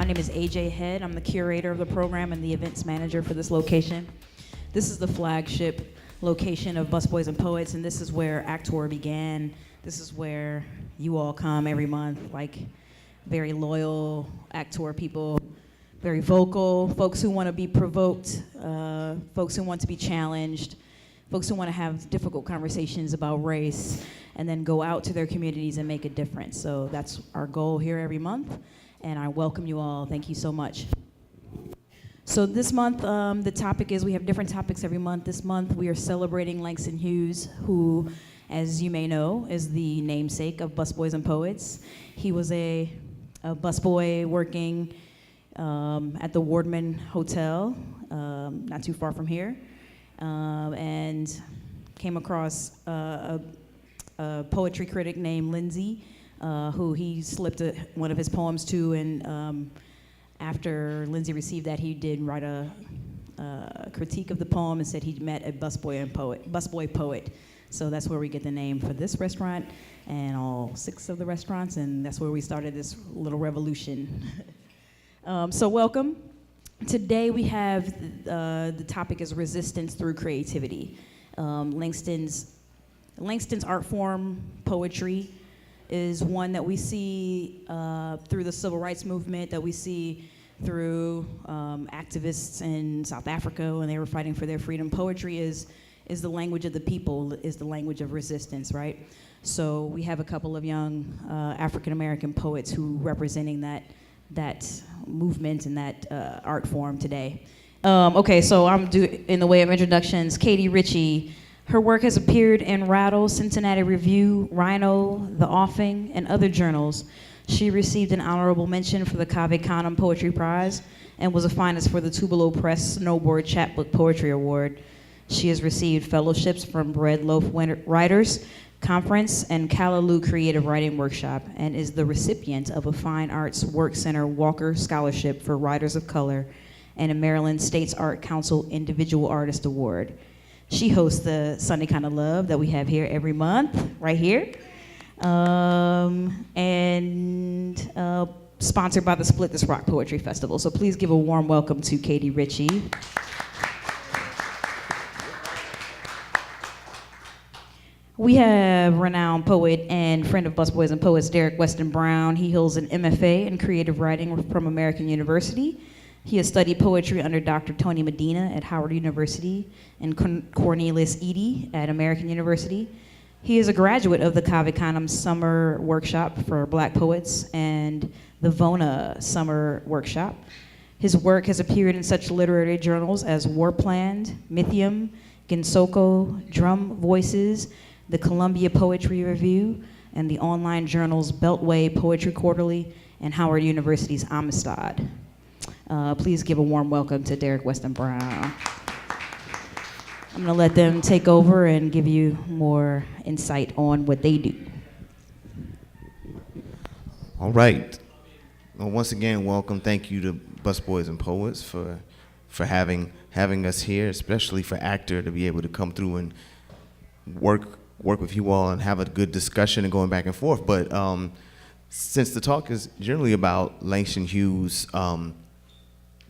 My name is AJ Head. I'm the curator of the program and the events manager for this location. This is the flagship location of Busboys and Poets, and this is where A.C.T.O.R began. This is where you all come every month, like very loyal A.C.T.O.R people, very vocal, folks who want to be provoked, folks who want to be challenged, folks who want to have difficult conversations about race, and then go out to their communities and make a difference. So that's our goal here every month, and I welcome you all. Thank you so much. So this month, the topic is, we have different topics every month. This month, we are celebrating Langston Hughes, who, as you may know, is the namesake of Busboys and Poets. He was a busboy working at the Wardman Hotel, not too far from here, and came across a poetry critic named Lindsay, who he slipped one of his poems to, and after Lindsay received that, he did write a critique of the poem and said he met a busboy poet. So that's where we get the name for this restaurant and all 6 of the restaurants, and that's where we started this little revolution. So welcome. Today we have, the topic is resistance through creativity. Langston's art form, poetry, is one that we see through the civil rights movement, that we see through activists in South Africa when they were fighting for their freedom. Poetry is the language of the people, is the language of resistance, right? So we have a couple of young African-American poets who representing that movement and that art form today. Okay, so in the way of introductions, Katie Ritchie. Her work has appeared in Rattle, Cincinnati Review, Rhino, The Offing, and other journals. She received an honorable mention for the Cave Canem Poetry Prize and was a finalist for the Tubalo Press Snowboard Chapbook Poetry Award. She has received fellowships from Bread Loaf Writers Conference and Callaloo Creative Writing Workshop, and is the recipient of a Fine Arts Work Center Walker Scholarship for Writers of Color and a Maryland States Art Council Individual Artist Award. She hosts the Sunday Kind of Love that we have here every month, right here, and sponsored by the Split This Rock Poetry Festival. So please give a warm welcome to Katie Ritchie. We have renowned poet and friend of Busboys and Poets, Derek Weston Brown. He holds an MFA in creative writing from American University. He has studied poetry under Dr. Tony Medina at Howard University and Cornelius Eady at American University. He is a graduate of the Cave Canem Summer Workshop for Black Poets and the Vona Summer Workshop. His work has appeared in such literary journals as Warpland, Mythium, Ginsoko, Drum Voices, the Columbia Poetry Review, and the online journals Beltway Poetry Quarterly and Howard University's Amistad. Please give a warm welcome to Derek Weston Brown. I'm gonna let them take over and give you more insight on what they do. All right. Well, once again, welcome. Thank you to Busboys and Poets for having us here, especially for A.C.T.O.R to be able to come through and work with you all and have a good discussion and going back and forth. But since the talk is generally about Langston Hughes,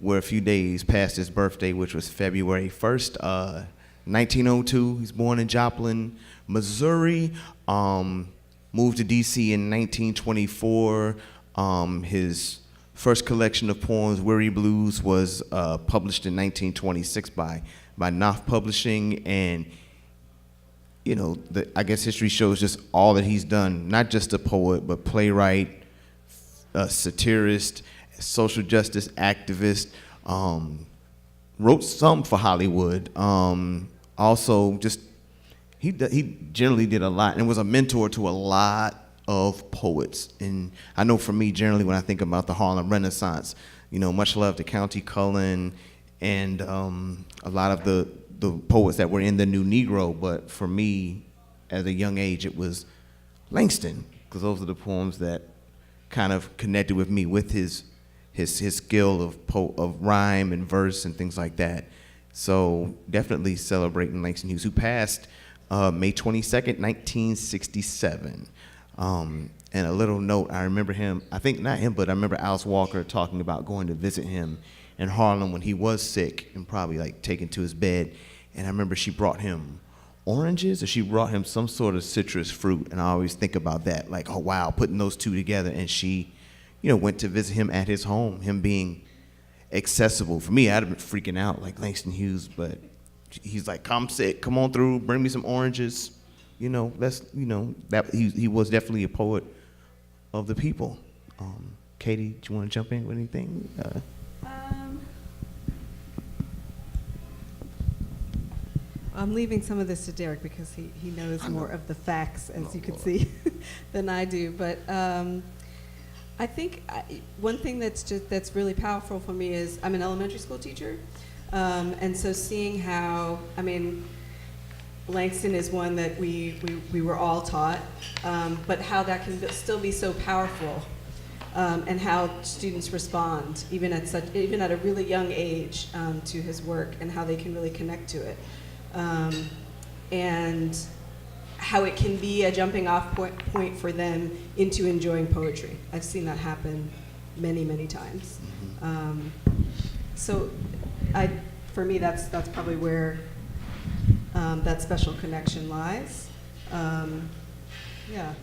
we're a few days past his birthday, which was February 1st, 1902. He's born in Joplin, Missouri. Moved to D.C. in 1924. His first collection of poems, Weary Blues, was published in 1926 by Knopf Publishing. And you know, I guess history shows just all that he's done, not just a poet, but playwright, satirist, social justice activist, wrote some for Hollywood. Also, just he generally did a lot and was a mentor to a lot of poets. And I know for me, generally, when I think about the Harlem Renaissance, you know, much love to County Cullen and a lot of the poets that were in the New Negro. But for me, at a young age, it was Langston, because those are the poems that kind of connected with me, with his skill of rhyme and verse and things like that. So definitely celebrating Langston Hughes, who passed May 22nd, 1967. And a little note, I remember him, I think not him, but I remember Alice Walker talking about going to visit him in Harlem when he was sick and probably like taken to his bed. And I remember she brought him oranges, or she brought him some sort of citrus fruit. And I always think about that, like, oh wow, putting those two together. And she, went to visit him at his home, him being accessible. For me, I'd have been freaking out like Langston Hughes, but he's like, come sit, come on through, bring me some oranges. That he was definitely a poet of the people. Katie, do you want to jump in with anything? I'm leaving some of this to Derek because he knows more of the facts, as you can see, than I do. But I think one thing that's really powerful for me is I'm an elementary school teacher, and so seeing how, Langston is one that we were all taught, but how that can still be so powerful, and how students respond even at a really young age to his work, and how they can really connect to it, and how it can be a jumping off point for them into enjoying poetry. I've seen that happen many, many times. So for me, that's probably where that special connection lies. Yeah.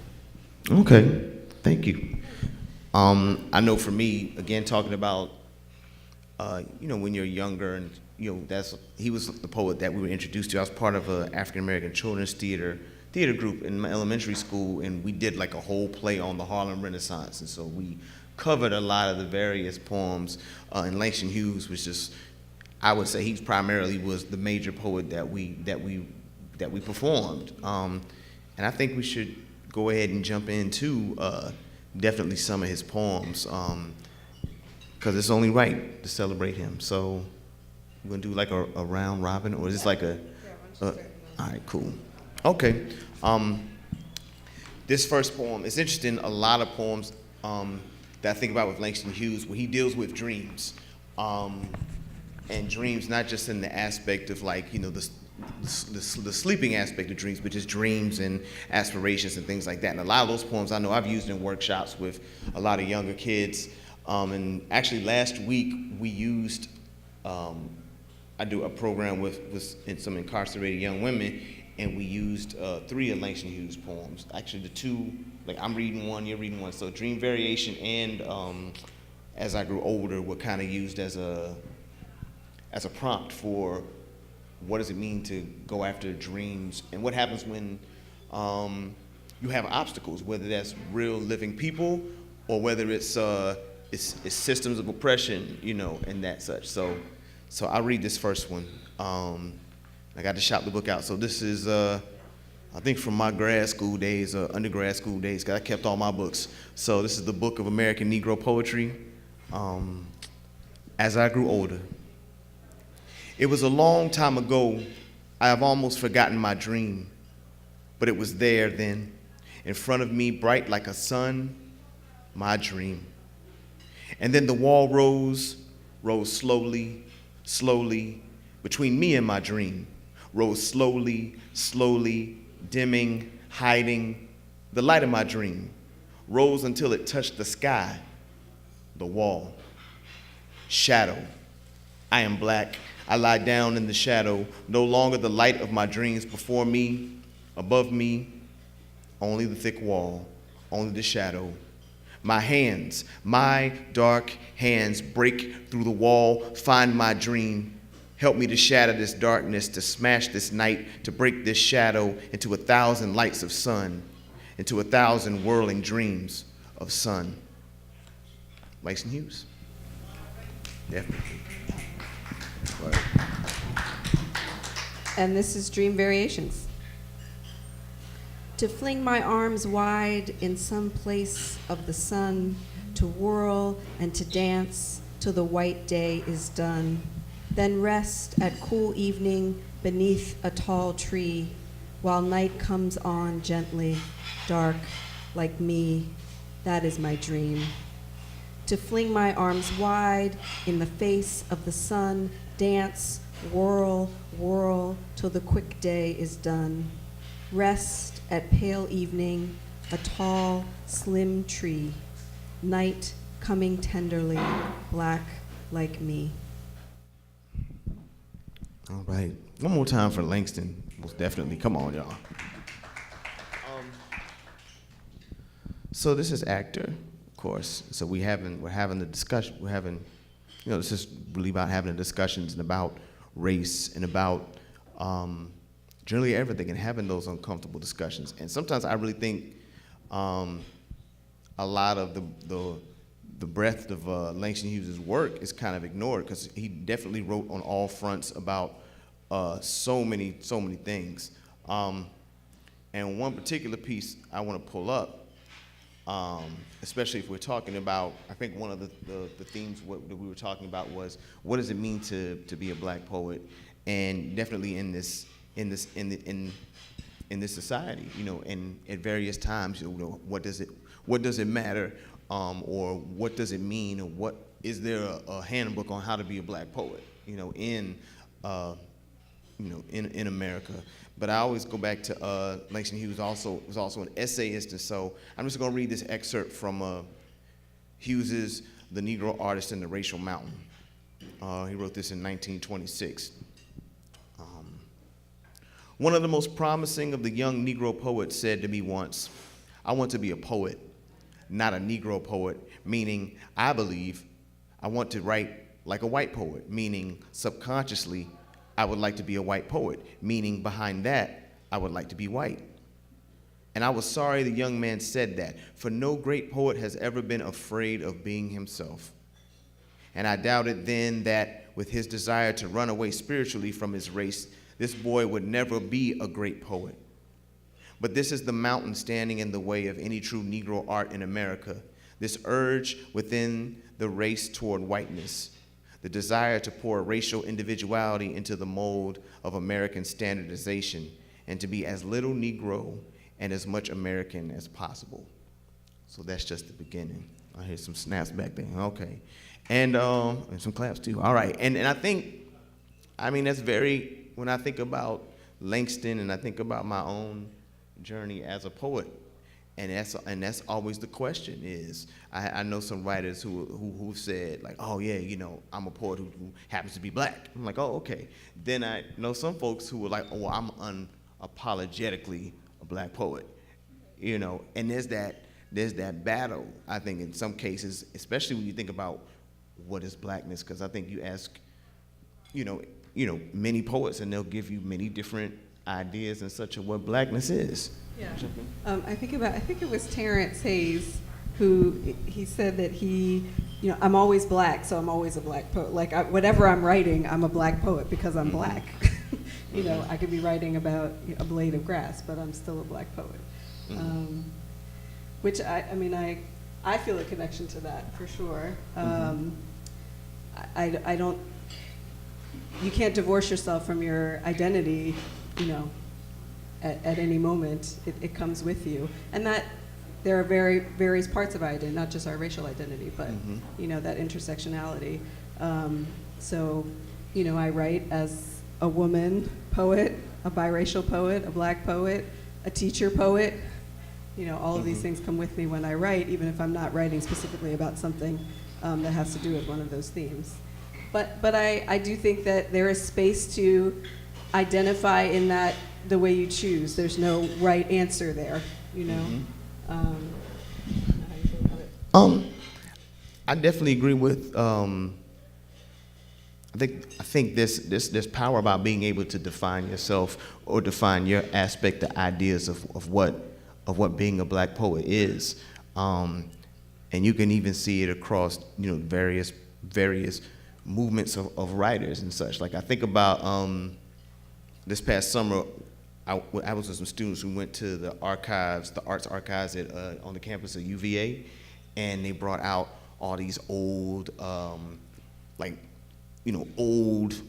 Okay, thank you. I know for me, again, talking about, when you're younger, and he was the poet that we were introduced to. I was part of an African American children's theater group in my elementary school, and we did like a whole play on the Harlem Renaissance, and so we covered a lot of the various poems. And Langston Hughes was just, I would say, he primarily was the major poet that we performed. And I think we should go ahead and jump into definitely some of his poems, because it's only right to celebrate him. So we're gonna do like a round robin, or is this like a? All right, cool. Okay. This first poem, it's interesting. A lot of poems that I think about with Langston Hughes, where he deals with dreams, and dreams not just in the aspect of like the sleeping aspect of dreams, but just dreams and aspirations and things like that. And a lot of those poems I know I've used in workshops with a lot of younger kids. And actually last week we used, I do a program with some incarcerated young women, and we used 3 of Langston Hughes' poems. Actually the 2, like I'm reading one, you're reading one. So Dream Variation and As I Grew Older were kind of used as a prompt for what does it mean to go after dreams, and what happens when you have obstacles, whether that's real living people or whether it's systems of oppression, and that such. So I'll read this first one. I got to shop the book out. So this is, I think from my grad school days, undergrad school days, because I kept all my books. So this is the Book of American Negro Poetry. As I Grew Older. It was a long time ago. I have almost forgotten my dream, but it was there then, in front of me, bright like a sun, my dream. And then the wall rose slowly, slowly, between me and my dream, rose slowly, slowly, dimming, hiding. The light of my dream rose until it touched the sky, the wall. Shadow. I am black. I lie down in the shadow, no longer the light of my dreams before me, above me, only the thick wall, only the shadow. My hands, my dark hands break through the wall, find my dream. Help me to shatter this darkness, to smash this night, to break this shadow into 1,000 lights of sun, into 1,000 whirling dreams of sun. Langston Hughes. Definitely. Right. And this is Dream Variations. To fling my arms wide in some place of the sun, to whirl and to dance till the white day is done, then rest at cool evening beneath a tall tree, while night comes on gently, dark like me. That is my dream. To fling my arms wide in the face of the sun, dance, whirl, whirl, till the quick day is done. Rest at pale evening, a tall, slim tree, night coming tenderly, black like me. All right. One more time for Langston, most definitely. Come on, y'all. So this is actor, of course. So we're having the discussion. This is really about having the discussions and about race and about generally everything and having those uncomfortable discussions. And sometimes I really think a lot of the breadth of Langston Hughes' work is kind of ignored because he definitely wrote on all fronts about so many things. And one particular piece I want to pull up, especially if we're talking about, I think one of the themes that we were talking about was what does it mean to be a black poet, and definitely in this society, and at various times, what does it matter, or what does it mean, or what is there a handbook on how to be a black poet, in America. But I always go back to Langston Hughes was also an essayist, and so I'm just going to read this excerpt from Hughes's The Negro Artist and the Racial Mountain. He wrote this in 1926. One of the most promising of the young Negro poets said to me once, "I want to be a poet, not a Negro poet," meaning I believe I want to write like a white poet, meaning subconsciously I would like to be a white poet, meaning behind that, I would like to be white. And I was sorry the young man said that, for no great poet has ever been afraid of being himself. And I doubted then that with his desire to run away spiritually from his race, this boy would never be a great poet. But this is the mountain standing in the way of any true Negro art in America, this urge within the race toward whiteness, the desire to pour racial individuality into the mold of American standardization and to be as little Negro and as much American as possible. So that's just the beginning. I hear some snaps back there. Okay. And some claps too. All right. And I think, that's very, when I think about Langston and I think about my own journey as a poet, and that's always the question is, I know some writers who said like, oh yeah, I'm a poet who happens to be black. I'm like, oh, okay. Then I know some folks who were like, oh, I'm unapologetically a black poet, and there's that battle, I think, in some cases, especially when you think about what is blackness, because I think you ask, many poets and they'll give you many different ideas and such of what blackness is. Yeah. I think it was Terrence Hayes who he said that I'm always black, so I'm always a black poet. Like whatever I'm writing, I'm a black poet because I'm black. I could be writing about a blade of grass, but I'm still a black poet. Which I feel a connection to that for sure. I don't. You can't divorce yourself from your identity, at any moment. It comes with you, and that there are various parts of our identity, not just our racial identity, but that intersectionality. So, I write as a woman poet, a biracial poet, a black poet, a teacher poet. All of these things come with me when I write, even if I'm not writing specifically about something that has to do with one of those themes. But I do think that there is space to identify in that the way you choose. There's no right answer there, I definitely agree with. I think there's power about being able to define yourself or define your aspect, the ideas of what being a black poet is, and you can even see it across various movements of writers and such. Like I think about this past summer, I was with some students who went to the archives, the arts archives on the campus of UVA, and they brought out all these old, old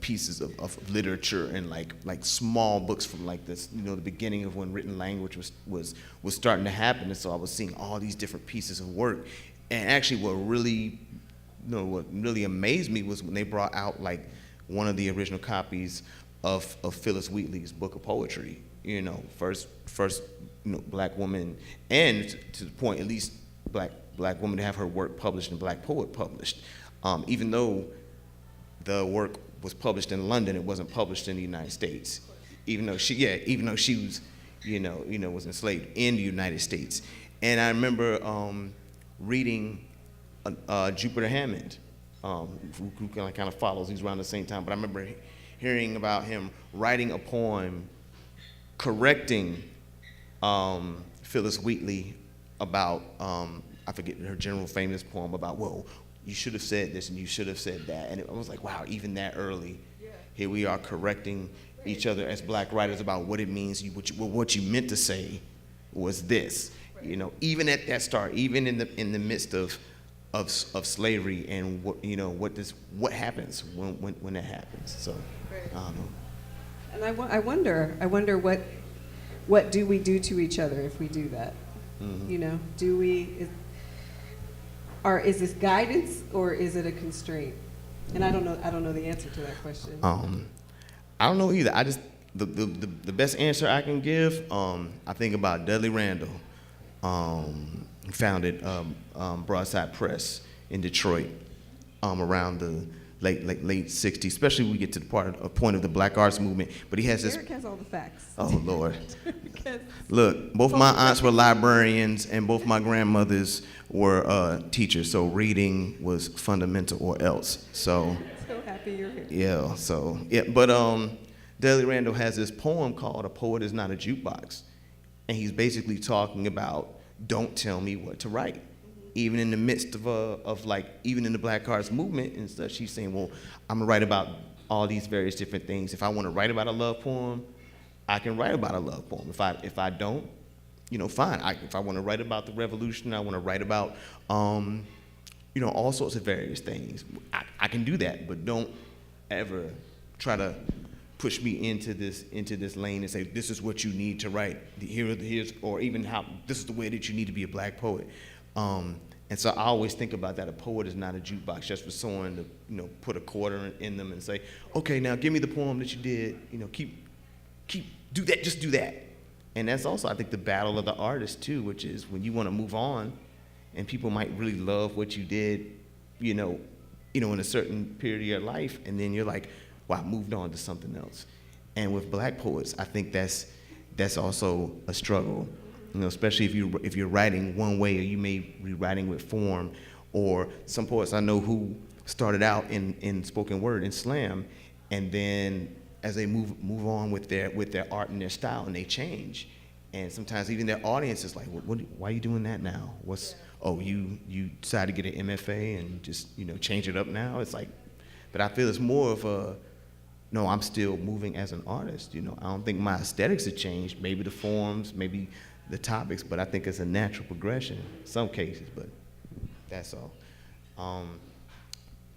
pieces of literature and like small books from this, the beginning of when written language was starting to happen. And so I was seeing all these different pieces of work, and actually what really amazed me was when they brought out one of the original copies of Phyllis Wheatley's book of poetry, first black woman, and to the point, at least black woman to have her work published and Black Poet published. Even though the work was published in London, it wasn't published in the United States. Even though she was, was enslaved in the United States. And I remember reading Jupiter Hammond, who kind of follows. He's around the same time. But I remember hearing about him writing a poem correcting Phyllis Wheatley about, I forget her general famous poem about, well, you should have said this and you should have said that. And I was like, wow, even that early, here we are correcting each other as black writers about what it means, what you meant to say was this. Even at that start, even in the midst of slavery, and what happens when that happens. So I don't know. And I wonder what do we do to each other if we do that? Mm-hmm. Do we? Is this guidance or is it a constraint? And I don't know the answer to that question. I don't know either. I just the best answer I can give. I think about Dudley Randall, founded Broadside Press in Detroit, around the late '60s. Especially when we get to the point of the Black Arts Movement. But he has this. Eric has all the facts. Oh Lord! Look, both my aunts were librarians, and both my grandmothers were teachers. So reading was fundamental, or else. So happy you're here. Yeah. So yeah, but Dudley Randall has this poem called "A Poet Is Not a Jukebox," and he's basically talking about don't tell me what to write. Even in the midst of even in the Black Arts Movement and stuff, she's saying, well, I'm gonna write about all these various different things. If I want to write about a love poem, I can write about a love poem. If I don't, fine. If I want to write about the revolution, I want to write about, all sorts of various things. I can do that, but don't ever try to push me into this lane and say this is what you need to write. Here's or even how this is the way that you need to be a black poet. And so I always think about that. A poet is not a jukebox, just for someone to put a quarter in them and say, okay, now give me the poem that you did. Do that. Just do that. And that's also, I think, the battle of the artist too, which is when you want to move on, and people might really love what you did, in a certain period of your life, and then you're like, well, I moved on to something else. And with black poets, I think that's also a struggle. Especially if you're writing one way, or you may be writing with form, or some poets I know who started out in spoken word and slam, and then as they move on with their art and their style, and they change, and sometimes even their audience is like, why are you doing that now? You decided to get an MFA and just change it up now? It's like, but I feel it's more of a, no, I'm still moving as an artist. I don't think my aesthetics have changed. Maybe the forms, maybe the topics, but I think it's a natural progression in some cases, but that's all.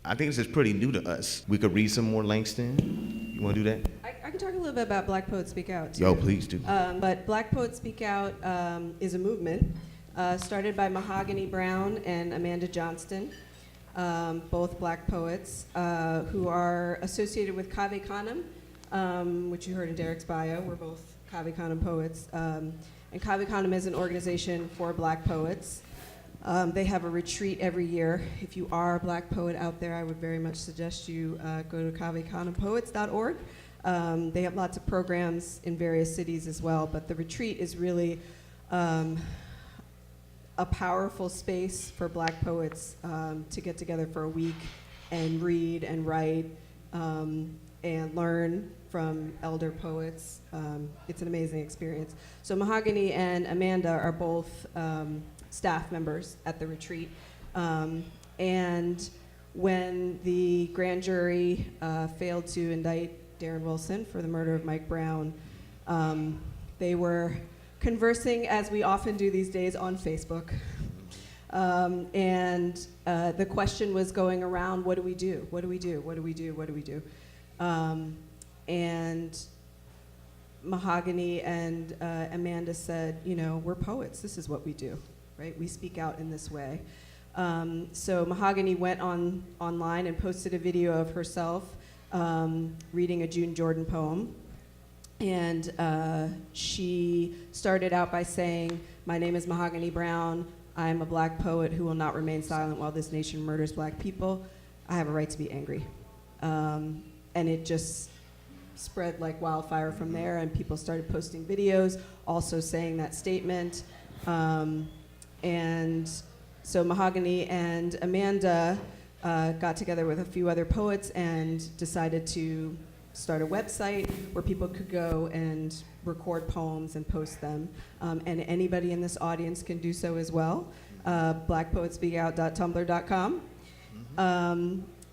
I think this is pretty new to us. We could read some more Langston. You want to do that? I can talk a little bit about Black Poets Speak Out, too. Yo, please do. But Black Poets Speak Out is a movement started by Mahogany Brown and Amanda Johnston, both black poets who are associated with Cave Canem, which you heard in Derek's bio. We're both Cave Canem poets. And Cave Canem is an organization for black poets. They have a retreat every year. If you are a black poet out there, I would very much suggest you go to cavecanempoets.org. They have lots of programs in various cities as well, but the retreat is really a powerful space for black poets to get together for a week and read and write and learn from elder poets. It's an amazing experience. So Mahogany and Amanda are both staff members at the retreat. And when the grand jury failed to indict Darren Wilson for the murder of Mike Brown, they were conversing, as we often do these days, on Facebook. And the question was going around, what do we do? What do we do? What do we do? What do we do? And Mahogany and Amanda said, we're poets. This is what we do, right? We speak out in this way. So Mahogany went online and posted a video of herself reading a June Jordan poem. And she started out by saying, "My name is Mahogany Brown. I am a black poet who will not remain silent while this nation murders black people. I have a right to be angry." And it just spread like wildfire from there, and people started posting videos also saying that statement. And so Mahogany and Amanda got together with a few other poets and decided to start a website where people could go and record poems and post them. And anybody in this audience can do so as well. blackpoetspeakout.tumblr.com.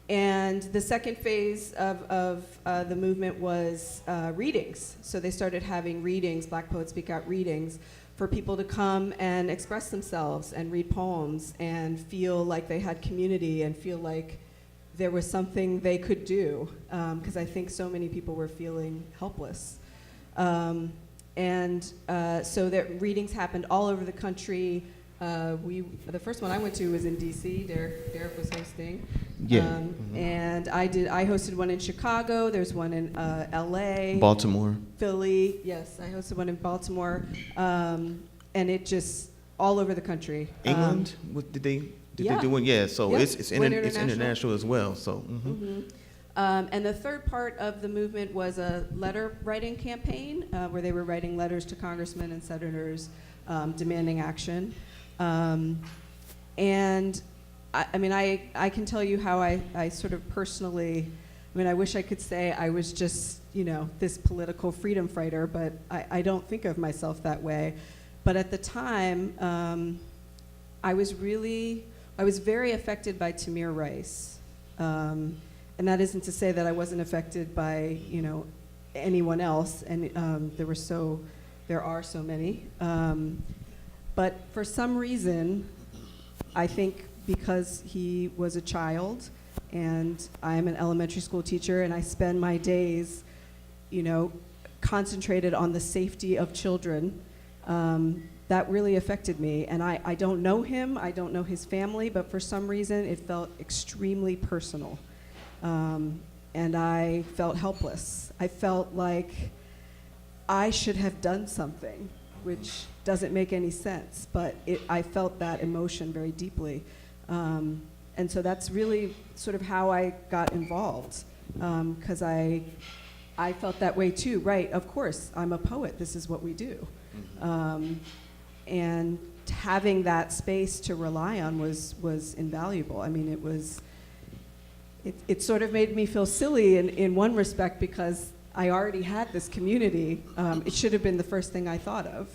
And the second phase of the movement was readings. So they started having readings, Black Poets Speak Out readings, for people to come and express themselves and read poems and feel like they had community and feel like there was something they could do, because I think so many people were feeling helpless. So that readings happened all over the country. The first one I went to was in DC. Derek was hosting. Yeah. And I hosted one in Chicago. There's one in LA. Baltimore. Philly. Yes, I hosted one in Baltimore. And it just all over the country. England? Did they do one? Yeah, so Yep. it's international as well. So. And the third part of the movement was a letter writing campaign where they were writing letters to congressmen and senators demanding action. And I can tell you how I sort of personally, I wish I could say I was just, this political freedom fighter, but I don't think of myself that way. But at the time, I was very affected by Tamir Rice. And that isn't to say that I wasn't affected by, anyone else, and there are so many. But for some reason, I think because he was a child, and I'm an elementary school teacher, and I spend my days, concentrated on the safety of children, that really affected me. And I don't know him, I don't know his family, but for some reason it felt extremely personal. And I felt helpless. I felt like I should have done something, which doesn't make any sense, but I felt that emotion very deeply. And so that's really sort of how I got involved, because I felt that way too. Right, of course, I'm a poet, this is what we do. And having that space to rely on was invaluable. It sort of made me feel silly in one respect, because I already had this community. It should have been the first thing I thought of.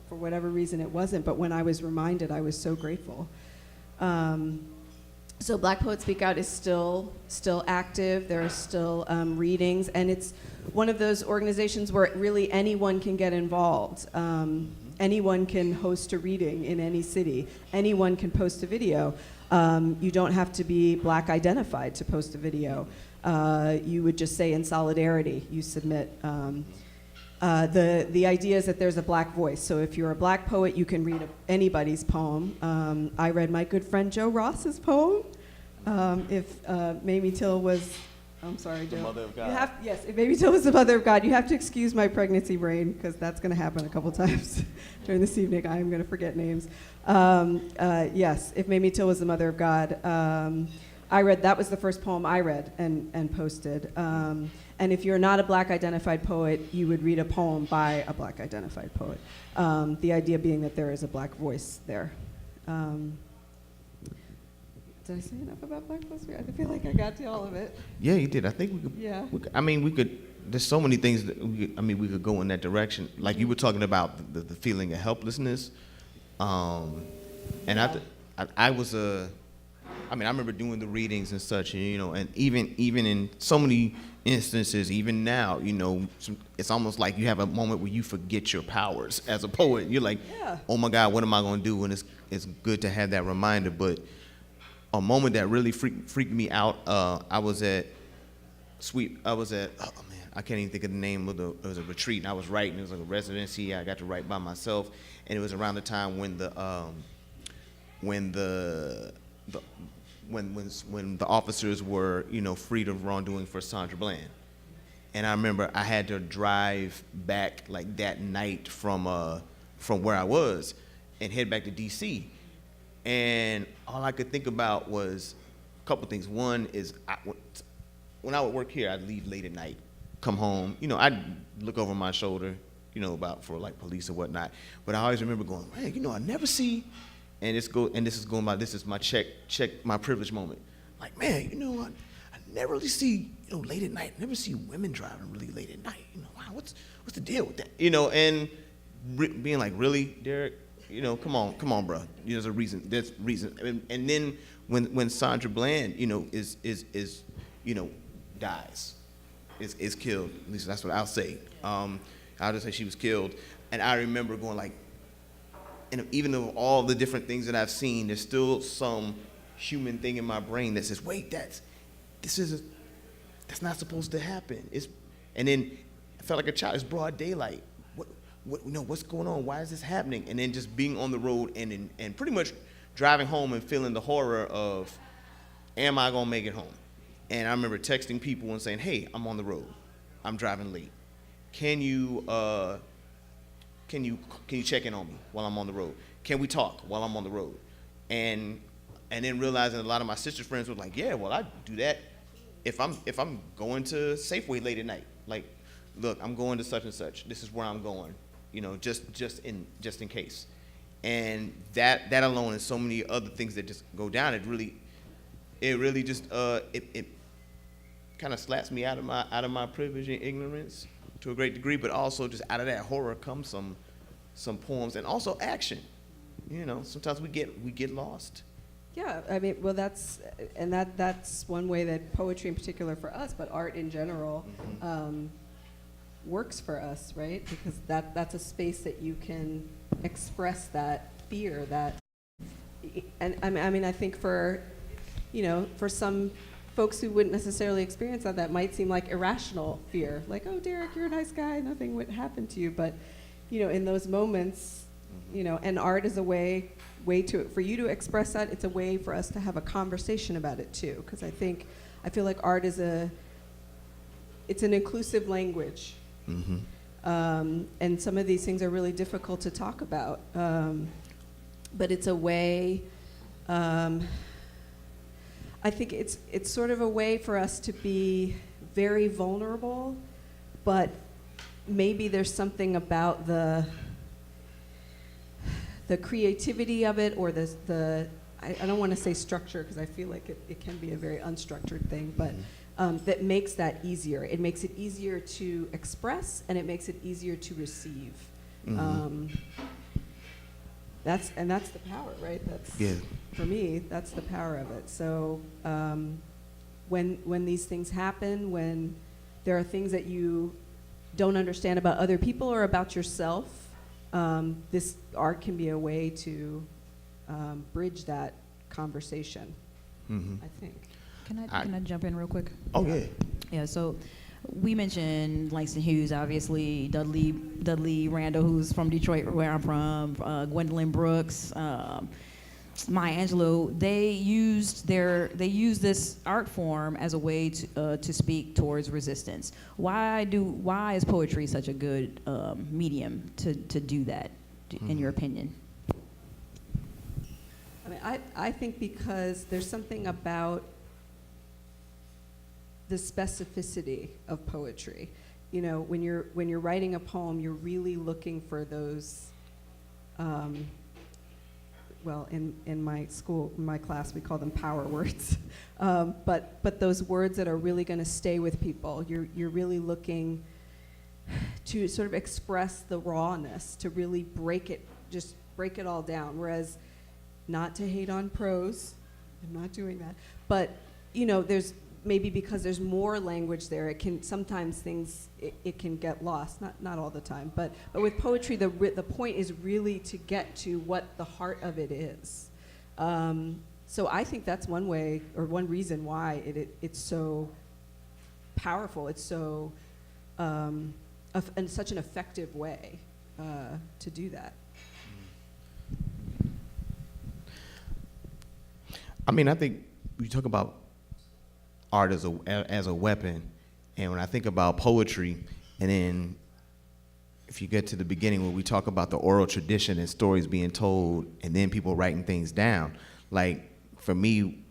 For whatever reason, it wasn't. But when I was reminded, I was so grateful. So Black Poets Speak Out is still active. There are still readings. And it's one of those organizations where really anyone can get involved. Anyone can host a reading in any city. Anyone can post a video. You don't have to be Black identified to post a video. You would just say in solidarity, you submit. The idea is that there's a Black voice. So if you're a Black poet, you can read anybody's poem. I read my good friend Joe Ross's poem. If Mamie Till was, I'm sorry, Joe. The Mother of God. Yes, if Mamie Till was the Mother of God, you have to excuse my pregnancy brain, because that's going to happen a couple times during this evening. I am going to forget names. Yes, if Mamie Till was the Mother of God. That was the first poem I read and posted. And if you're not a Black identified poet, you would read a poem by a Black identified poet. The idea being that there is a Black voice there. Did I say enough about Black Poets? I feel like I got to all of it. Yeah, you did. I think we could. Yeah. We could. There's so many things that we could go in that direction. Like you were talking about the feeling of helplessness, and yeah. I remember doing the readings and such, and even in so many instances, even now, it's almost like you have a moment where you forget your powers as a poet. You're like, yeah. Oh my God, what am I going to do? And it's good to have that reminder. But a moment that really freaked me out, I was at, I can't even think of the name of it was a retreat, and I was writing. It was like a residency. I got to write by myself, and it was around the time when the officers were, freed of wrongdoing for Sandra Bland. And I remember I had to drive back like that night from where I was and head back to DC. And all I could think about was a couple things. One is when I would work here, I'd leave late at night, come home. You know, I'd look over my shoulder, you know, about for like police or whatnot. But I always remember going, man, you know, I never see, and this is my check my privilege moment. Like, man, you know, I never really see, you know, late at night. I never see women driving really late at night. You know, wow, what's the deal with that? You know, and being like, really, Derek? You know, come on, bro. There's a reason. There's reason. And then when Sandra Bland, you know, is you know, dies, is killed. At least that's what I'll say. I'll just say she was killed. And I remember going like, and even though all the different things that I've seen, there's still some human thing in my brain that says, wait, that's not supposed to happen. And then I felt like a child. It's broad daylight. What, you know, what's going on? Why is this happening? And then just being on the road and pretty much driving home and feeling the horror of, am I gonna make it home? And I remember texting people and saying, hey, I'm on the road. I'm driving late. Can you check in on me while I'm on the road? Can we talk while I'm on the road? And then realizing a lot of my sister friends were like, yeah, well, I do that if I'm going to Safeway late at night. Like, look, I'm going to such and such. This is where I'm going. You know, just in case. And that alone and so many other things that just go down, it really just it kind of slaps me out of my privilege and ignorance to a great degree, but also just out of that horror comes some poems and also action. You know, sometimes we get lost. Yeah, I mean, well, that's one way that poetry in particular for us, but art in general, works for us, right? Because that's a space that you can express that fear, and I mean, I think for some folks who wouldn't necessarily experience that might seem like irrational fear, like, oh, Derek, you're a nice guy, nothing would happen to you, but, you know, in those moments, you know, and art is a way for you to express that. It's a way for us to have a conversation about it too, because I feel like art is it's an inclusive language. And some of these things are really difficult to talk about, but it's a way. I think it's sort of a way for us to be very vulnerable, but maybe there's something about the creativity of it, or I don't want to say structure, because I feel like it can be a very unstructured thing, but that makes that easier. It makes it easier to express, and it makes it easier to receive. That's the power, right? For me, that's the power of it. So when these things happen, when there are things that you don't understand about other people or about yourself, this art can be a way to bridge that conversation, I think. Can I jump in real quick? Oh, yeah. Yeah, so we mentioned Langston Hughes, obviously, Dudley Randall, who's from Detroit, where I'm from, Gwendolyn Brooks, Maya Angelou. They used this art form as a way to speak towards resistance. Why is poetry such a good medium to do that, in your opinion? I mean, I think because there's something about the specificity of poetry. You know, when you're writing a poem, you're really looking for those. Well, in my class, we call them power words, but those words that are really going to stay with people. You're really looking to sort of express the rawness, to really break it all down. Whereas, not to hate on prose, I'm not doing that, but you know, there's maybe because there's more language there, it can sometimes it can get lost. Not all the time, but with poetry, the point is really to get to what the heart of it is. So I think that's one way, or one reason why it's so powerful. It's so and such an effective way to do that. I mean, I think we talk about art as a weapon, And when I think about poetry, and then if you get to the beginning where we talk about the oral tradition and stories being told, and then people writing things down, like for me,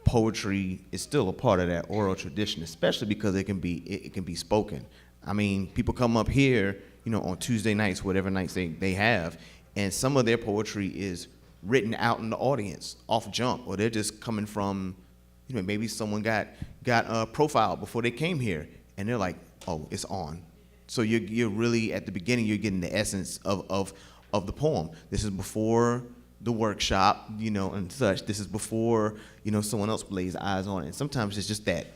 poetry is still a part of that oral tradition, especially because it can be spoken. I mean, people come up here, on Tuesday nights, whatever nights they have, and some of their poetry is written out in the audience off jump, or they're just coming from, maybe someone got a profile before they came here, and they're like, oh, it's on. So you're really, at the beginning, you're getting the essence of the poem. This is before the workshop, and such. This is before, someone else lays eyes on it. And sometimes it's just that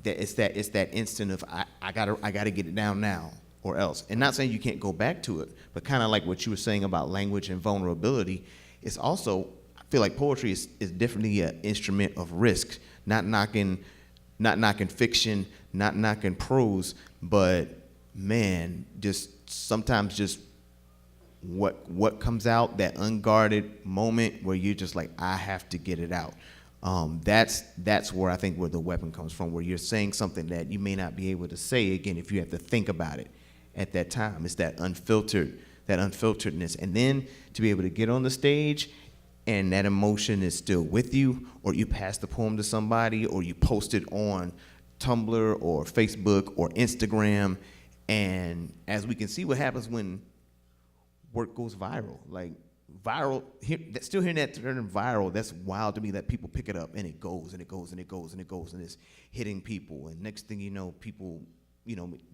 it's that instant of I gotta get it down now or else. And not saying you can't go back to it, but kind of like what you were saying about language and vulnerability, it's also, I feel like poetry is definitely an instrument of risk. Not knocking fiction, not knocking prose, but man, just sometimes just what comes out, that unguarded moment where you're just like, I have to get it out. That's where I think where the weapon comes from, where you're saying something that you may not be able to say again if you have to think about it at that time. It's that unfilteredness. And then to be able to get on the stage and that emotion is still with you, or you pass the poem to somebody, or you post it on Tumblr or Facebook or Instagram. And as we can see what happens when work goes viral, like viral, still hearing that term viral, that's wild to me, that people pick it up and it goes and it goes and it goes and it goes and it's hitting people. And next thing you know, people,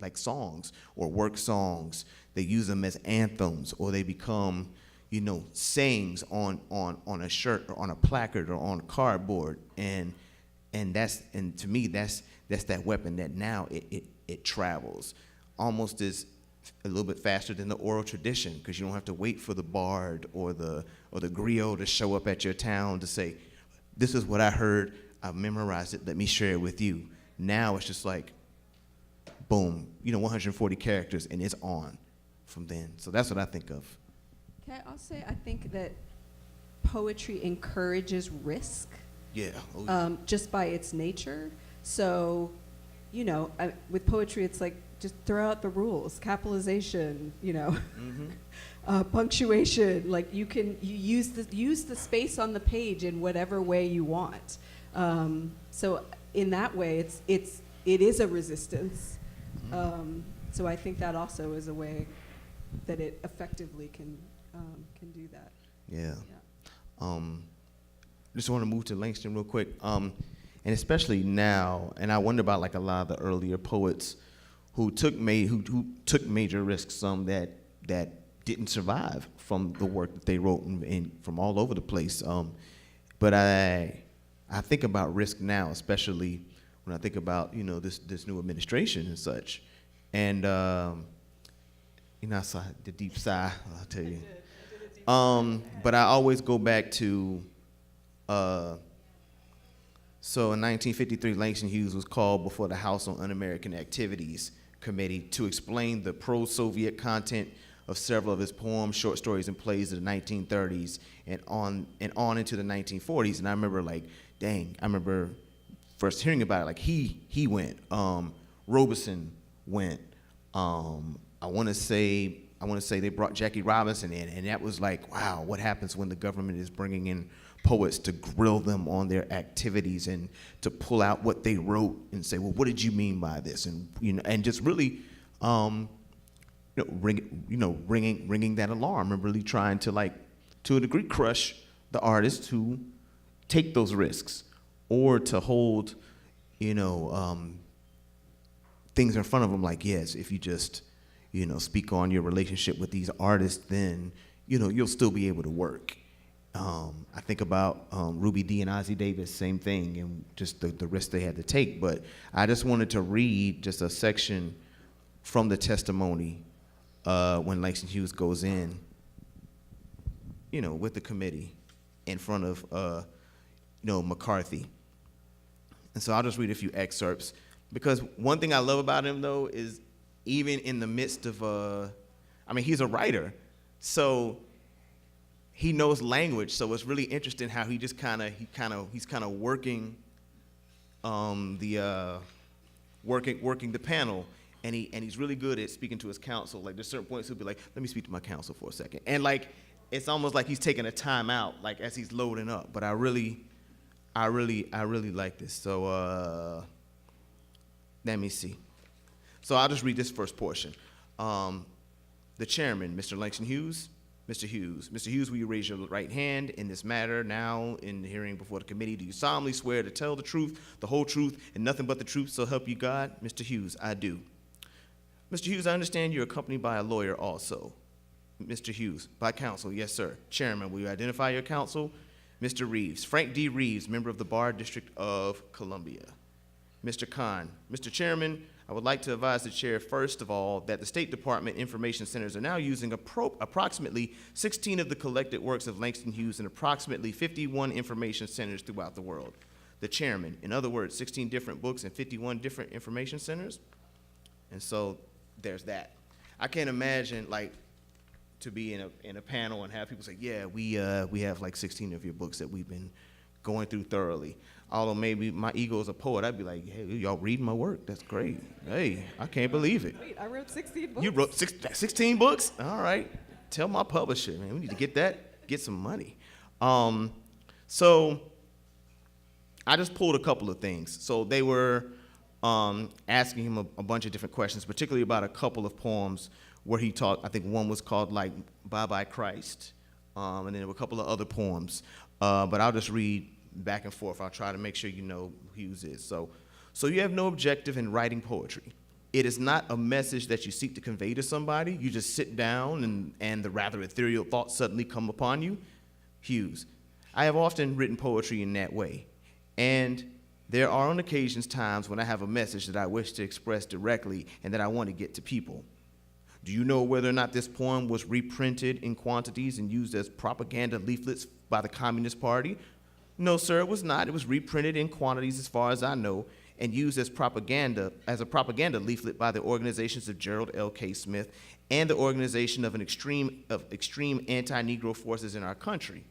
like songs or work songs, they use them as anthems, or they become, sayings on a shirt or on a placard or on cardboard. And to me, that's that weapon that now it travels almost as a little bit faster than the oral tradition, because you don't have to wait for the bard or the griot to show up at your town to say, this is what I heard, I've memorized it, let me share it with you. Now it's just like, boom, 140 characters, and it's on from then. So that's what I think of. Okay, I'll say I think that poetry encourages risk. Yeah. Just by its nature. So, with poetry, it's like, just throw out the rules, capitalization, punctuation. Like you use the space on the page in whatever way you want. So in that way, it is a resistance. So I think that also is a way that it effectively can do that. Yeah. Just want to move to Langston real quick, and especially now, and I wonder about like a lot of the earlier poets who took major risks, some that didn't survive from the work that they wrote and from all over the place. But I think about risk now, especially when I think about this new administration and such. And I saw the deep sigh, I'll tell you. But I always go back to. So in 1953, Langston Hughes was called before the House on Un-American Activities Committee to explain the pro-Soviet content of several of his poems, short stories, and plays of the 1930s and on into the 1940s. And I remember I remember first hearing about it. Like he went, Robeson went. I want to say they brought Jackie Robinson in, and that was like, wow, what happens when the government is bringing in poets to grill them on their activities and to pull out what they wrote and say, well, what did you mean by this? And and just really, ringing that alarm and really trying to to a degree, crush the artists who take those risks, or to hold, things in front of them like, yes, if you just, speak on your relationship with these artists, then, you'll still be able to work. I think about Ruby Dee and Ossie Davis, same thing, and just the risk they had to take. But I just wanted to read just a section from the testimony when Langston Hughes goes in, with the committee in front of, McCarthy. And so I'll just read a few excerpts, because one thing I love about him, though, is even in the midst of, he's a writer, so he knows language, so it's really interesting how he just he's kind of working the working the panel, and he's really good at speaking to his counsel. Like there's certain points he'll be like, let me speak to my counsel for a second. And like it's almost like he's taking a time out, like as he's loading up. But I really like this. So let me see. So I'll just read this first portion. The chairman, Mr. Langston Hughes. Mr. Hughes, will you raise your right hand in this matter now in the hearing before the committee? Do you solemnly swear to tell the truth, the whole truth, and nothing but the truth, so help you God? Mr. Hughes, I do. Mr. Hughes, I understand you're accompanied by a lawyer also. Mr. Hughes, by counsel, yes, sir. Chairman, will you identify your counsel? Mr. Reeves, Frank D. Reeves, member of the Bar District of Columbia. Mr. Khan, Mr. Chairman, I would like to advise the chair, first of all, that the State Department information centers are now using approximately 16 of the collected works of Langston Hughes in approximately 51 information centers throughout the world. The chairman, in other words, 16 different books and 51 different information centers. And so there's that. I can't imagine like to be in a panel and have people say, yeah, we have like 16 of your books that we've been going through thoroughly. Although maybe my ego as a poet, I'd be like, hey, y'all reading my work? That's great. Hey, I can't believe it. Wait, I wrote 16 books? You wrote 16 books? All right. Tell my publisher, man, we need to get some money. So I just pulled a couple of things. So they were asking him a bunch of different questions, particularly about a couple of poems where he talked. I think one was called like Bye Bye Christ, and then there were a couple of other poems. But I'll just read back and forth. I'll try to make sure you know who Hughes is. So you have no objective in writing poetry. It is not a message that you seek to convey to somebody. You just sit down and the rather ethereal thoughts suddenly come upon you. Hughes, I have often written poetry in that way. And there are on occasions times when I have a message that I wish to express directly and that I want to get to people. Do you know whether or not this poem was reprinted in quantities and used as propaganda leaflets by the Communist Party? No, sir, it was not. It was reprinted in quantities as far as I know and used as a propaganda leaflet by the organizations of Gerald L.K. Smith and the organization of extreme anti-Negro forces in our country.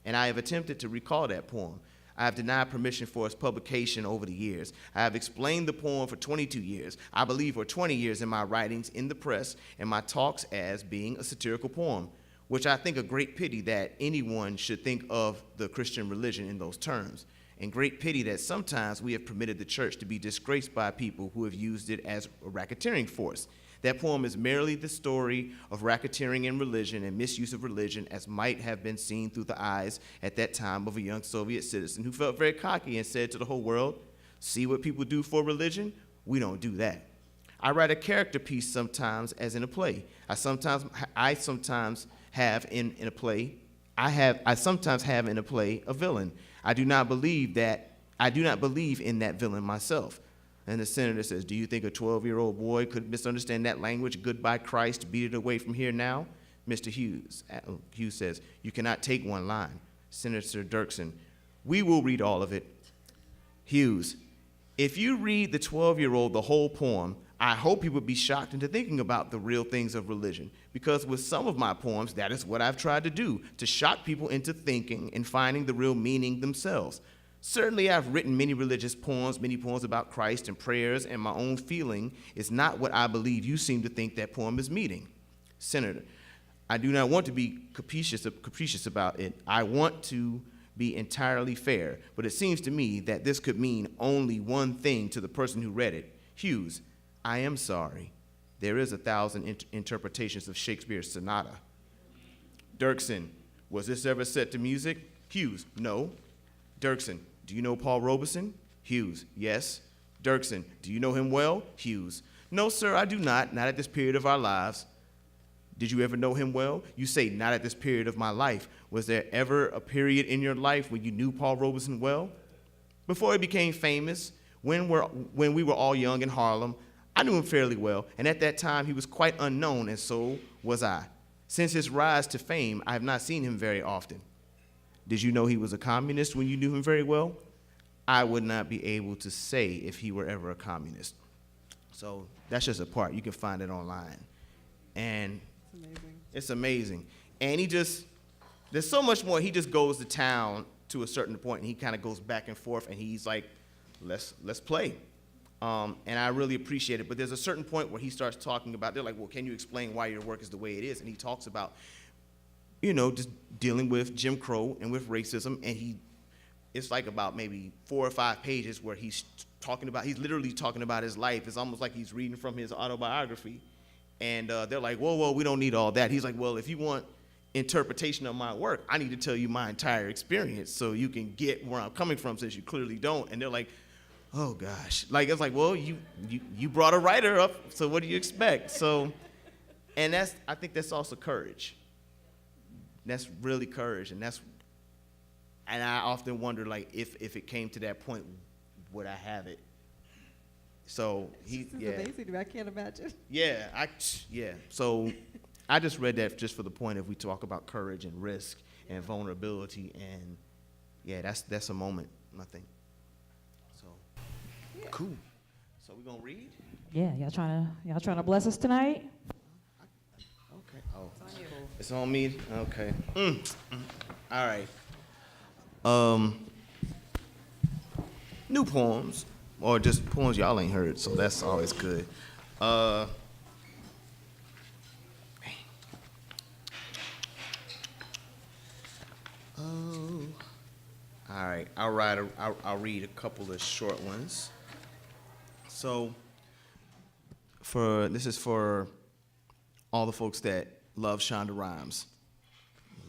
And I have attempted to recall that poem. I have denied permission for its publication over the years. I have explained the poem for 22 years, I believe for 20 years in my writings in the press and my talks as being a satirical poem, which I think a great pity that anyone should think of the Christian religion in those terms, and great pity that sometimes we have permitted the church to be disgraced by people who have used it as a racketeering force. That poem is merely the story of racketeering in religion and misuse of religion as might have been seen through the eyes at that time of a young Soviet citizen who felt very cocky and said to the whole world, see what people do for religion? We don't do that. I write a character piece sometimes as in a play. I sometimes have in a play a villain. I do not believe in that villain myself. And the senator says, do you think a 12-year-old boy could misunderstand that language? Goodbye Christ, beat it away from here now? Mr. Hughes says, you cannot take one line. Senator Dirksen, we will read all of it. Hughes, if you read the 12-year-old the whole poem, I hope he would be shocked into thinking about the real things of religion, because with some of my poems, that is what I've tried to do, to shock people into thinking and finding the real meaning themselves. Certainly, I've written many religious poems, many poems about Christ and prayers, and my own feeling is not what I believe you seem to think that poem is meaning. Senator, I do not want to be capricious about it. I want to be entirely fair, but it seems to me that this could mean only one thing to the person who read it. Hughes, I am sorry. There is 1,000 interpretations of Shakespeare's sonata. Dirksen, was this ever set to music? Hughes, no. Dirksen, do you know Paul Robeson? Hughes, yes. Dirksen, do you know him well? Hughes, no, sir, I do not at this period of our lives. Did you ever know him well? You say, not at this period of my life. Was there ever a period in your life when you knew Paul Robeson well? Before he became famous, when we were all young in Harlem, I knew him fairly well, and at that time he was quite unknown, and so was I. Since his rise to fame, I have not seen him very often. Did you know he was a communist when you knew him very well? I would not be able to say if he were ever a communist. So that's just a part. You can find it online. And it's amazing. And there's so much more. He just goes to town to a certain point, and he kind of goes back and forth, and he's like, let's play. And I really appreciate it. But there's a certain point where he starts talking about, they're like, well, can you explain why your work is the way it is? And he talks about, just dealing with Jim Crow and with racism. And it's like about maybe 4 or 5 pages where he's literally talking about his life. It's almost like he's reading from his autobiography. And they're like, whoa, we don't need all that. He's like, well, if you want interpretation of my work, I need to tell you my entire experience so you can get where I'm coming from, since you clearly don't. And they're like, oh gosh. Like, it's like, well, you brought a writer up, so what do you expect? So, and I think that's also courage. That's really courage. And I often wonder, like, if it came to that point, would I have it? So This is amazing. I can't imagine. Yeah. So I just read that just for the point of we talk about courage and risk and vulnerability, and yeah, that's a moment, I think. So cool. So we gonna read? Yeah, y'all trying to bless us tonight? Okay. Oh, it's on me. Okay. All right. New poems, or just poems y'all ain't heard, so that's always good. All right, I'll read a couple of short ones. So, this is for all the folks that love Shonda Rhimes.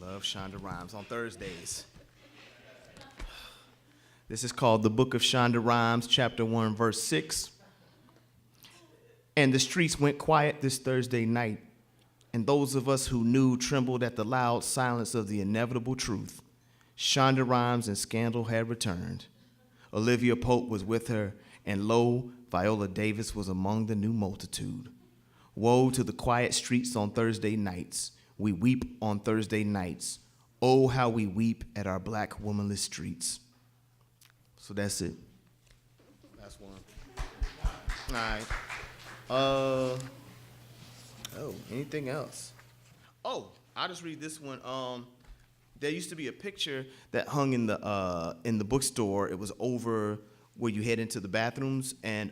Love Shonda Rhimes on Thursdays. This is called The Book of Shonda Rhimes, chapter 1, verse 6. And the streets went quiet this Thursday night, and those of us who knew trembled at the loud silence of the inevitable truth. Shonda Rhimes and scandal had returned. Olivia Pope was with her, and lo, Viola Davis was among the new multitude. Woe to the quiet streets on Thursday nights. We weep on Thursday nights. Oh, how we weep at our black womanless streets. So that's it. That's one. All right. Anything else? Oh, I'll just read this one. There used to be a picture that hung in the bookstore. It was over where you head into the bathrooms, and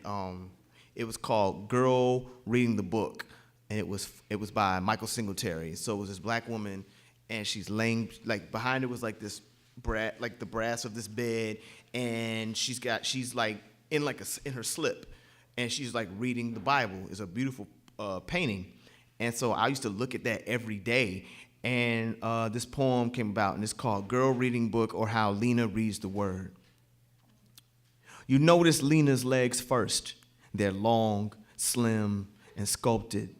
it was called "Girl Reading the Book," and it was by Michael Singletary. So it was this black woman, and she's laying, like, behind her was like this like the brass of this bed, and she's like in her slip, and she's like reading the Bible. It's a beautiful painting, and so I used to look at that every day. And this poem came about, and it's called "Girl Reading Book, or How Lena Reads the Word." You notice Lena's legs first. They're long, slim, and sculpted.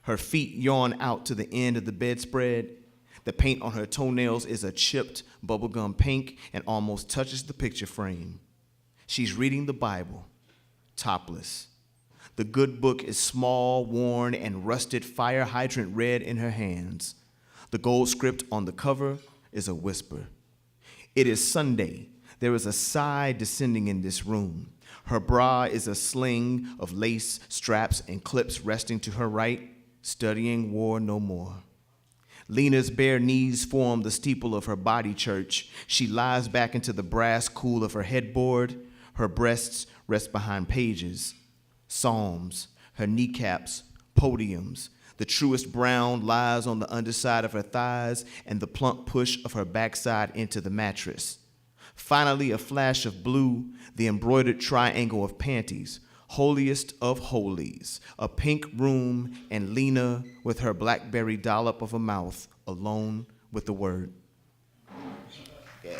Her feet yawn out to the end of the bedspread. The paint on her toenails is a chipped bubblegum pink and almost touches the picture frame. She's reading the Bible, topless. The good book is small, worn, and rusted fire hydrant red in her hands. The gold script on the cover is a whisper. It is Sunday. There is a sigh descending in this room. Her bra is a sling of lace, straps, and clips resting to her right. Studying war no more. Lena's bare knees form the steeple of her body church. She lies back into the brass cool of her headboard. Her breasts rest behind pages, psalms, her kneecaps, podiums. The truest brown lies on the underside of her thighs and the plump push of her backside into the mattress. Finally, a flash of blue, the embroidered triangle of panties, holiest of holies, a pink room, and Lena with her blackberry dollop of a mouth, alone with the word. Yeah.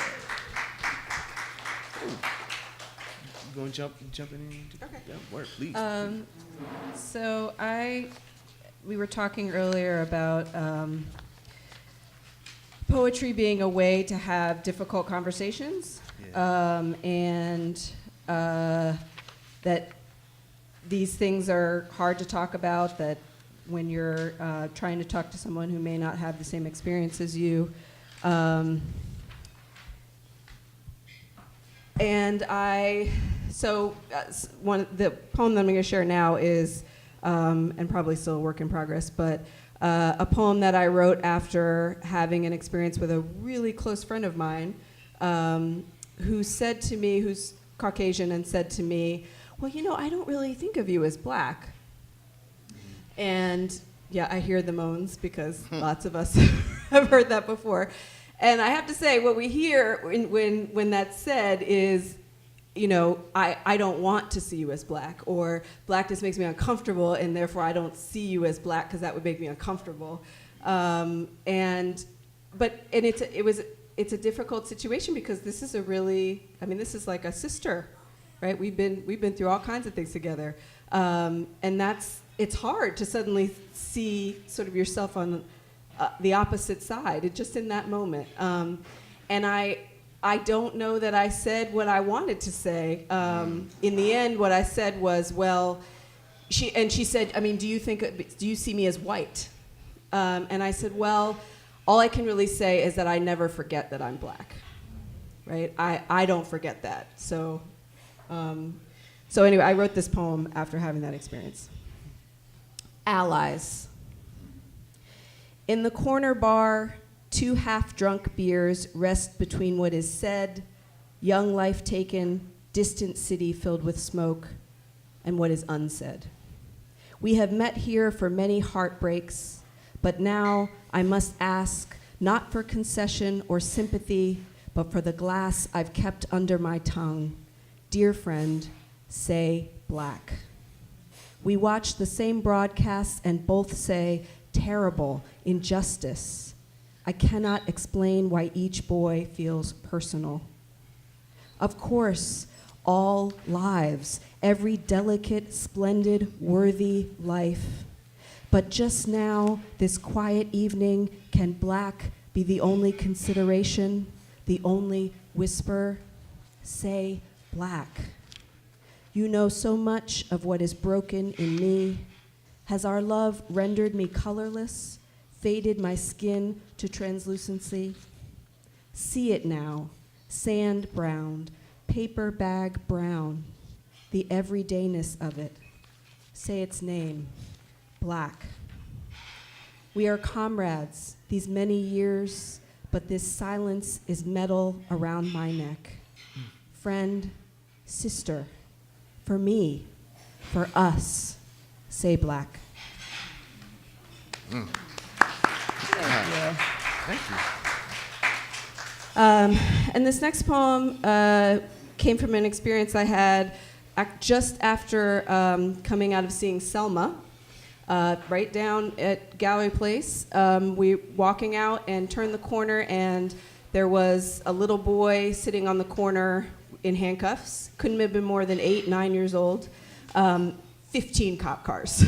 Ooh. You gonna jump in? Okay. Yeah, word, please. So we were talking earlier about poetry being a way to have difficult conversations, and that these things are hard to talk about, that when you're trying to talk to someone who may not have the same experience as you. The poem that I'm going to share now is, and probably still a work in progress, but a poem that I wrote after having an experience with a really close friend of mine, who said to me, who's Caucasian, and said to me, well, I don't really think of you as black. And yeah, I hear the moans because lots of us have heard that before. And I have to say, what we hear when that's said is, I don't want to see you as black, or blackness makes me uncomfortable, and therefore I don't see you as black because that would make me uncomfortable. It's a difficult situation because this is this is like a sister, right? We've been through all kinds of things together, and it's hard to suddenly see sort of yourself on the opposite side, just in that moment. And I don't know that I said what I wanted to say. In the end, what I said was, well, she said, do you see me as white? And I said, well, all I can really say is that I never forget that I'm black, right? I don't forget that. So anyway, I wrote this poem after having that experience. Allies. In the corner bar, 2 half-drunk beers rest between what is said, young life taken, distant city filled with smoke, and what is unsaid. We have met here for many heartbreaks, but now I must ask, not for concession or sympathy, but for the glass I've kept under my tongue. Dear friend, say black. We watch the same broadcasts and both say, terrible, injustice. I cannot explain why each boy feels personal. Of course, all lives, every delicate, splendid, worthy life. But just now, this quiet evening, can black be the only consideration, the only whisper? Say black. You know so much of what is broken in me. Has our love rendered me colorless, faded my skin to translucency? See it now, sand browned, paper bag brown, the everydayness of it. Say its name, black. We are comrades these many years, but this silence is metal around my neck. Friend, sister, for me, for us, say black. Thank you. And this next poem came from an experience I had just after coming out of seeing Selma, right down at Gallery Place. We were walking out and turned the corner, and there was a little boy sitting on the corner in handcuffs. Couldn't have been more than 8, 9 years old. 15 cop cars.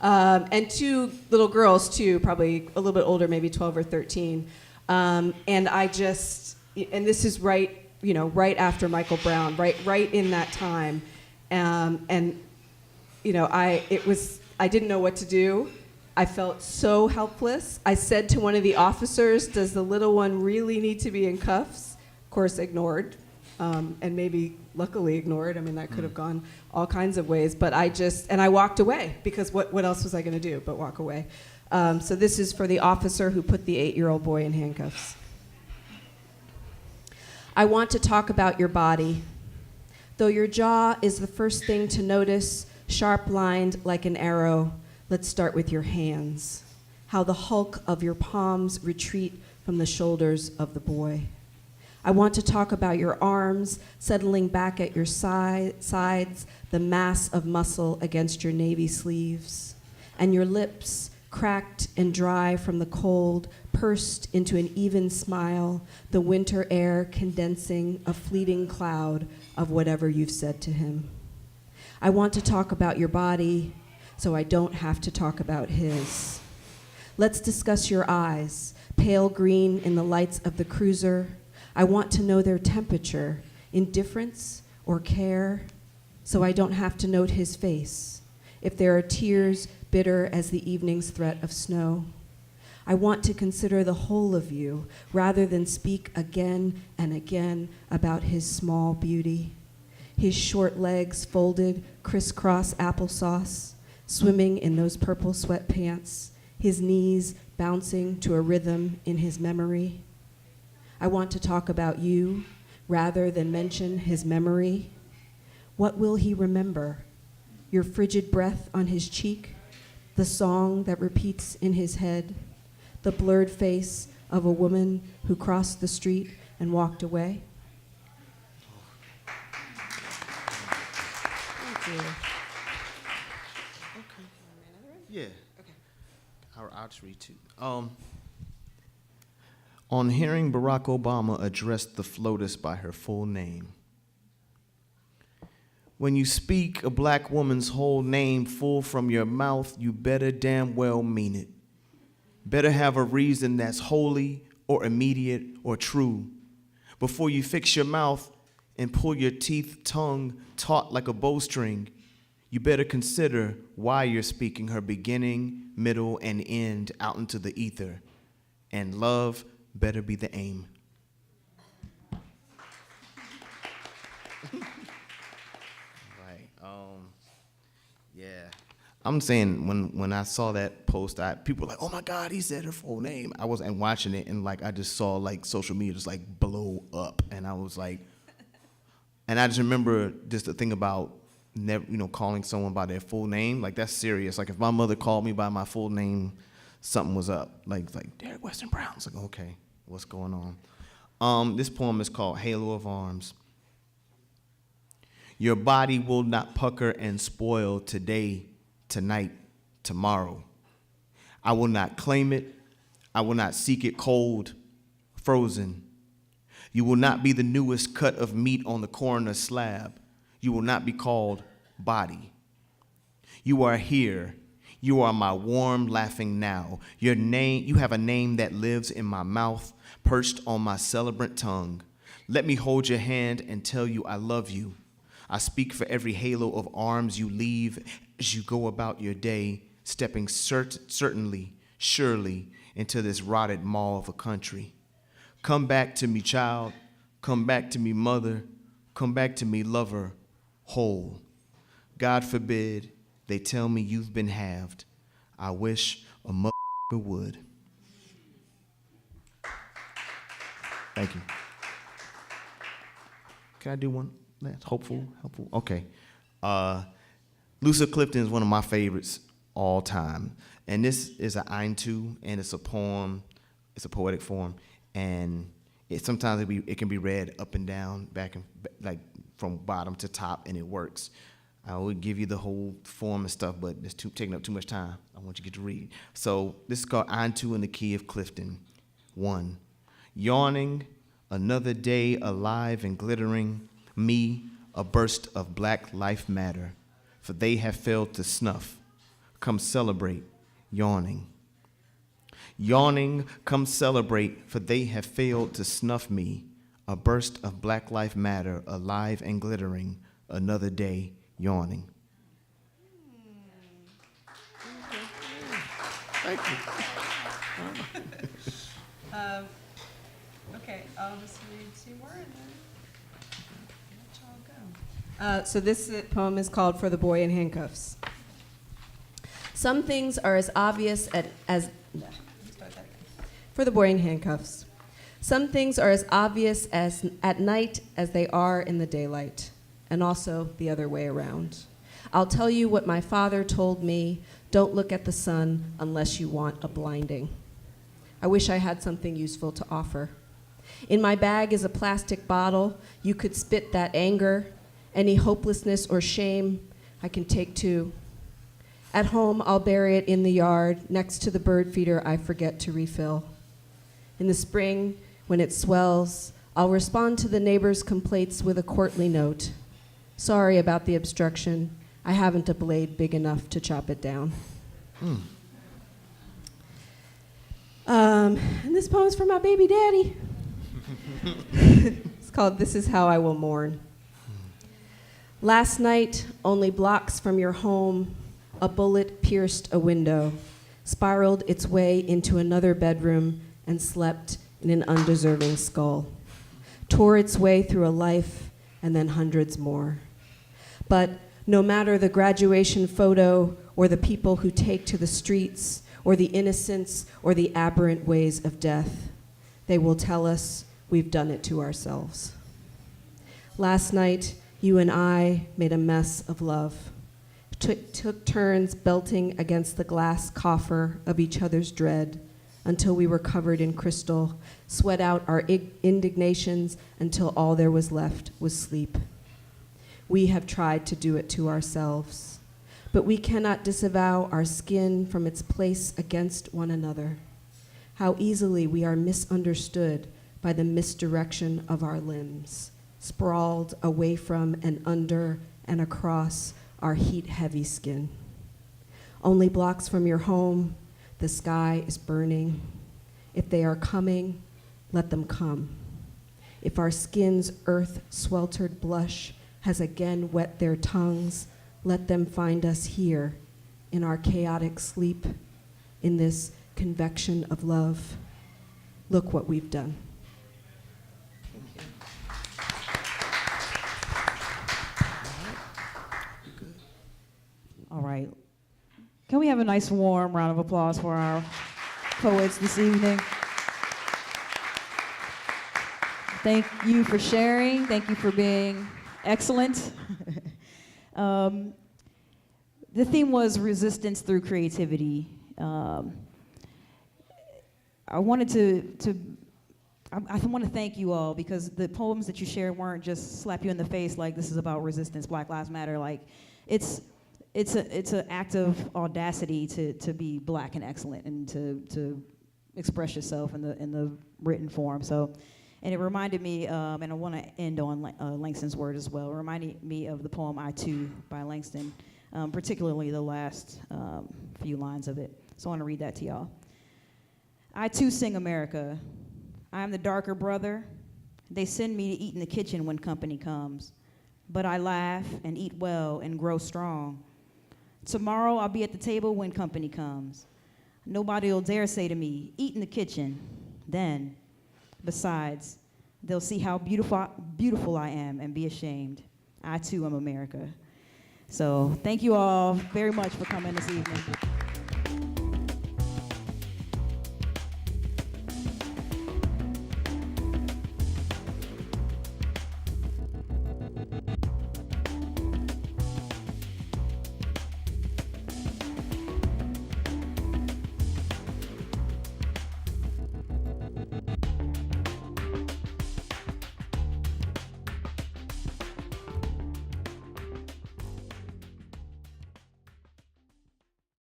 And 2 little girls, too, probably a little bit older, maybe 12 or 13. And this is right after Michael Brown, right in that time. I didn't know what to do. I felt so helpless. I said to one of the officers, does the little one really need to be in cuffs? Of course, ignored, and maybe luckily ignored. That could have gone all kinds of ways, but I walked away because what else was I going to do but walk away? So this is for the officer who put the 8-year-old boy in handcuffs. I want to talk about your body. Though your jaw is the first thing to notice, sharp-lined like an arrow, let's start with your hands. How the hulk of your palms retreat from the shoulders of the boy. I want to talk about your arms settling back at your sides, the mass of muscle against your navy sleeves, and your lips cracked and dry from the cold, pursed into an even smile, the winter air condensing a fleeting cloud of whatever you've said to him. I want to talk about your body so I don't have to talk about his. Let's discuss your eyes, pale green in the lights of the cruiser. I want to know their temperature, indifference or care, so I don't have to note his face. If there are tears bitter as the evening's threat of snow. I want to consider the whole of you rather than speak again and again about his small beauty. His short legs folded, crisscross applesauce, swimming in those purple sweatpants, his knees bouncing to a rhythm in his memory. I want to talk about you rather than mention his memory. What will he remember? Your frigid breath on his cheek, the song that repeats in his head, the blurred face of a woman who crossed the street and walked away? Thank you. Okay. Yeah. Okay. I'll just read two. On hearing Barack Obama address the FLOTUS by her full name. When you speak a black woman's whole name full from your mouth, you better damn well mean it. Better have a reason that's holy or immediate or true. Before you fix your mouth and pull your teeth, tongue taut like a bowstring, you better consider why you're speaking her beginning, middle, and end out into the ether. And love better be the aim. Right. Yeah. I'm saying when I saw that post, people were like, oh my God, he said her full name. I wasn't watching it, and like I just saw like social media just like blow up, and I was like, and I just remember just the thing about never, calling someone by their full name. Like that's serious. Like if my mother called me by my full name, something was up. Like Derek Weston Brown. It's like, okay, what's going on? This poem is called Halo of Arms. Your body will not pucker and spoil today, tonight, tomorrow. I will not claim it. I will not seek it cold, frozen. You will not be the newest cut of meat on the coroner's slab. You will not be called body. You are here. You are my warm laughing now. Your name, you have a name that lives in my mouth, perched on my celebrant tongue. Let me hold your hand and tell you I love you. I speak for every halo of arms you leave as you go about your day, stepping certainly, surely into this rotted maw of a country. Come back to me, child. Come back to me, mother. Come back to me, lover, whole. God forbid they tell me you've been halved. I wish a motherfucker would. Thank you. Can I do one last? Hopeful? Okay. Lucia Clifton is one of my favorites all time. And this is an Ein-Tu, and it's a poem. It's a poetic form. And sometimes it can be read up and down, back and like from bottom to top, and it works. I would give you the whole form and stuff, but it's taking up too much time. I want you to get to read. So this is called Ein-Tu in the Key of Clifton. 1. Yawning, another day alive and glittering, me, a burst of black life matter, for they have failed to snuff. Come celebrate, yawning. Yawning, come celebrate, for they have failed to snuff me, a burst of black life matter, alive and glittering, another day yawning. Thank you. Okay, I'll just read 2 more and then let y'all go. So this poem is called For the Boy in Handcuffs. Some things are as obvious For the Boy in Handcuffs. Some things are as obvious as at night as they are in the daylight, and also the other way around. I'll tell you what my father told me, don't look at the sun unless you want a blinding. I wish I had something useful to offer. In my bag is a plastic bottle. You could spit that anger, any hopelessness or shame, I can take too. At home, I'll bury it in the yard next to the bird feeder I forget to refill. In the spring, when it swells, I'll respond to the neighbors' complaints with a courtly note. Sorry about the obstruction. I haven't a blade big enough to chop it down. And this poem's for my baby daddy. It's called This Is How I Will Mourn. Last night, only blocks from your home, a bullet pierced a window, spiraled its way into another bedroom, and slept in an undeserving skull. Tore its way through a life, and then hundreds more. But no matter the graduation photo, or the people who take to the streets, or the innocence, or the aberrant ways of death, they will tell us we've done it to ourselves. Last night, You and I made a mess of love. Took turns belting against the glass coffer of each other's dread until we were covered in crystal, sweat out our indignations until all there was left was sleep. We have tried to do it to ourselves, but we cannot disavow our skin from its place against one another. How easily we are misunderstood by the misdirection of our limbs, sprawled away from and under and across our heat-heavy skin. Only blocks from your home, the sky is burning. If they are coming, let them come. If our skin's earth-sweltered blush has again wet their tongues, let them find us here in our chaotic sleep, in this convection of love. Look what we've done. All right. Can we have a nice warm round of applause for our poets this evening? Thank you for sharing. Thank you for being excellent. The theme was resistance through creativity. I wanted I want to thank you all because the poems that you shared weren't just slap you in the face like this is about resistance, Black Lives Matter. Like it's an act of audacity to be Black and excellent and to express yourself in the written form. So, and it reminded me, and I want to end on Langston's word as well. It reminded me of the poem "I Too" by Langston, particularly the last few lines of it. So I want to read that to y'all. I too sing America. I am the darker brother. They send me to eat in the kitchen when company comes, but I laugh and eat well and grow strong. Tomorrow I'll be at the table when company comes. Nobody will dare say to me, eat in the kitchen. Then, besides, they'll see how beautiful I am and be ashamed. I too am America. So thank you all very much for coming this evening.